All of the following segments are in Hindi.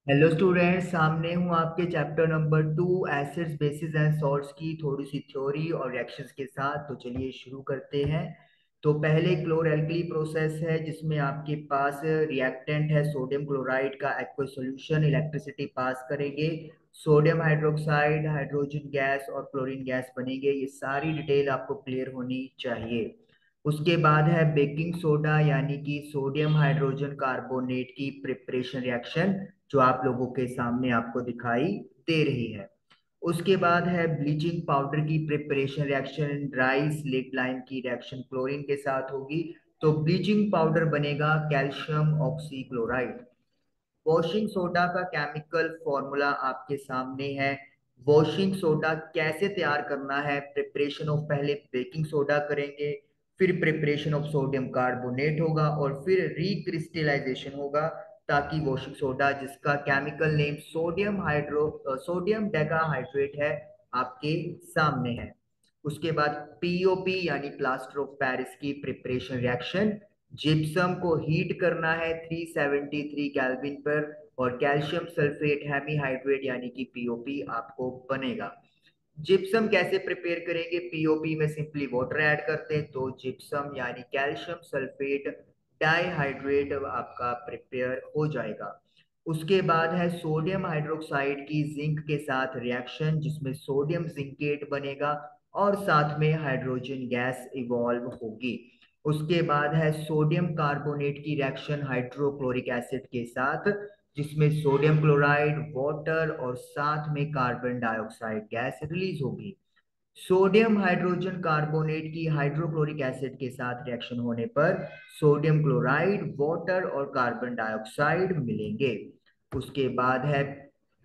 हेलो स्टूडेंट्स, सामने हूँ आपके chapter number 2 acids bases and salts की थोड़ी सी थ्योरी और रिएक्शंस के साथ। तो चलिए शुरू करते हैं। तो पहले क्लोरएल्कली प्रोसेस है जिसमें आपके पास रिएक्टेंट है सोडियम क्लोराइड का एक्वस सॉल्यूशन, इलेक्ट्रिसिटी पास करेंगे, सोडियम हाइड्रोक्साइड, हाइड्रोजन गैस और क्लोरीन गैस बनेंगे। ये सारी डिटेल आपको क्लियर होनी चाहिए। उसके बाद है बेकिंग सोडा यानी कि सोडियम हाइड्रोजन कार्बोनेट की प्रिपरेशन रिएक्शन, जो आप लोगों के सामने आपको दिखाई दे रही है। उसके बाद है ब्लीचिंग पाउडर की preparation reaction, dry slate lime की रिएक्शन क्लोरीन के साथ होगी। तो ब्लीचिंग पाउडर बनेगा कैल्शियम ऑक्सीक्लोराइड। वॉशिंग सोडा का केमिकल फॉर्मूला आपके सामने है। वॉशिंग सोडा कैसे तैयार करना है? प्रिपरेशन ऑफ, पहले बेकिंग सोडा करेंगे, फिर प्रिपरेशन ऑफ सोडियम कार्बोनेट होगा और फिर रिक्रिस्टलाइजेशन होगा, ताकि वॉशिंग सोडा, जिसका केमिकल नेम सोडियम डेकाहाइड्रेट है, आपके सामने है। उसके बाद पीओपी यानी प्लास्टर ऑफ पेरिस की प्रिपरेशन रिएक्शन, जिप्सम को हीट करना है 373 केल्विन पर और कैल्शियम सल्फेट हेमीहाइड्रेट यानी कि पीओपी आपको बनेगा। जिप्सम कैसे प्रिपेयर करेंगे? पीओपी में सिंपली वाटर ऐड करते हैं तो जिप्सम यानी कैल्शियम सल्फेट डाइहाइड्रेट आपका प्रिपेयर हो जाएगा। उसके बाद है सोडियम हाइड्रोक्साइड की जिंक के साथ रिएक्शन, जिसमें सोडियम जिंकेट बनेगा और साथ में हाइड्रोजन गैस इवॉल्व होगी। उसके बाद है सोडियम कार्बोनेट की रिएक्शन हाइड्रोक्लोरिक एसिड के साथ, जिसमें सोडियम क्लोराइड, वाटर और साथ में कार्बन डाइऑक्साइड गैस रिलीज होगी। सोडियम हाइड्रोजन कार्बोनेट की हाइड्रोक्लोरिक एसिड के साथ रिएक्शन होने पर सोडियम क्लोराइड, वाटर और कार्बन डाइऑक्साइड मिलेंगे। उसके बाद है,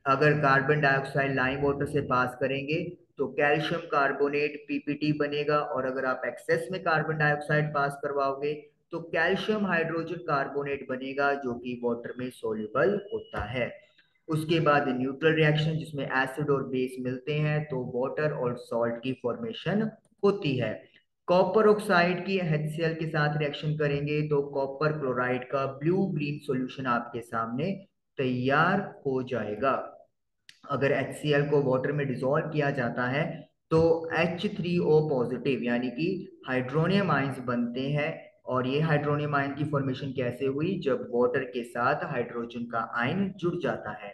अगर कार्बन डाइऑक्साइड लाइम वाटर से पास करेंगे तो कैल्शियम कार्बोनेट पीपीटी बनेगा, और अगर आप एक्सेस में कार्बन डाइऑक्साइड पास करवाओगे तो कैल्शियम हाइड्रोजन कार्बोनेट बनेगा, जो कि वाटर में सोल्यूबल होता है। उसके बाद न्यूट्रल रिएक्शन, जिसमें एसिड और बेस मिलते हैं तो वाटर और सॉल्ट की फॉर्मेशन होती है। कॉपर ऑक्साइड की HCl के साथ रिएक्शन करेंगे तो कॉपर क्लोराइड का ब्लू ग्रीन सॉल्यूशन आपके सामने तैयार हो जाएगा। अगर HCl को वाटर में डिसॉल्व किया जाता है तो H3O पॉजिटिव यानी कि हाइड्रोनियम आयंस बनते हैं। और ये हाइड्रोनियम आयन की फॉर्मेशन कैसे हुई? जब वाटर के साथ हाइड्रोजन का आयन जुड़ जाता है।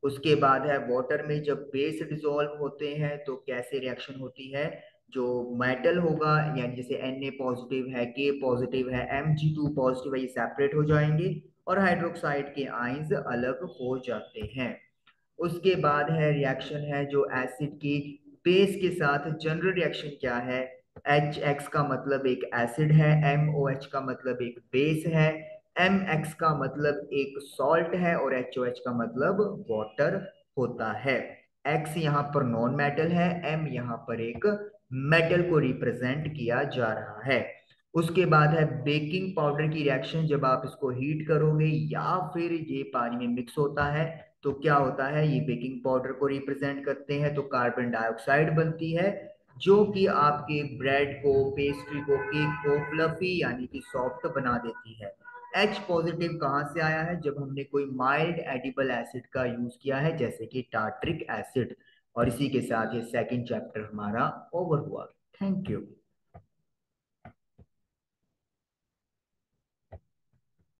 उसके बाद है वाटर में जब बेस डिसॉल्व होते हैं तो कैसे रिएक्शन होती है? जो मेटल होगा, यानी जैसे Na पॉजिटिव है, K पॉजिटिव है, Mg2 पॉजिटिव है, ये सेपरेट हो जाएंगे और हाइड्रोक्साइड के आयंस अलग हो जाते हैं। उसके बाद है रिएक्शन है जो एसिड की बेस के साथ, जनरल रिएक्शन क्या है? HX का मतलब एक एसिड है, MOH का मतलब एक बेस है, MX का मतलब एक सॉल्ट है और HOH का मतलब वाटर होता है। X यहाँ पर नॉन मेटल है, M यहाँ पर एक मेटल को रिप्रेजेंट किया जा रहा है। उसके बाद है बेकिंग पाउडर की रिएक्शन, जब आप इसको हीट करोगे या फिर ये पानी में मिक्स होता है तो क्या होता है? ये बेकिंग पाउडर को रिप्रेजेंट करते हैं, तो कार्बन डाइऑक्साइड बनती है, जो कि आपके ब्रेड को, पेस्ट्री को, केक को फ्लफी यानी कि सॉफ्ट बना देती है। H पॉजिटिव कहाँ से आया है? जब हमने कोई माइल्ड एडिबल एसिड का यूज किया है, जैसे कि टार्ट्रिक एसिड। और इसी के साथ ये सेकंड चैप्टर हमारा ओवर हुआ। Thank you.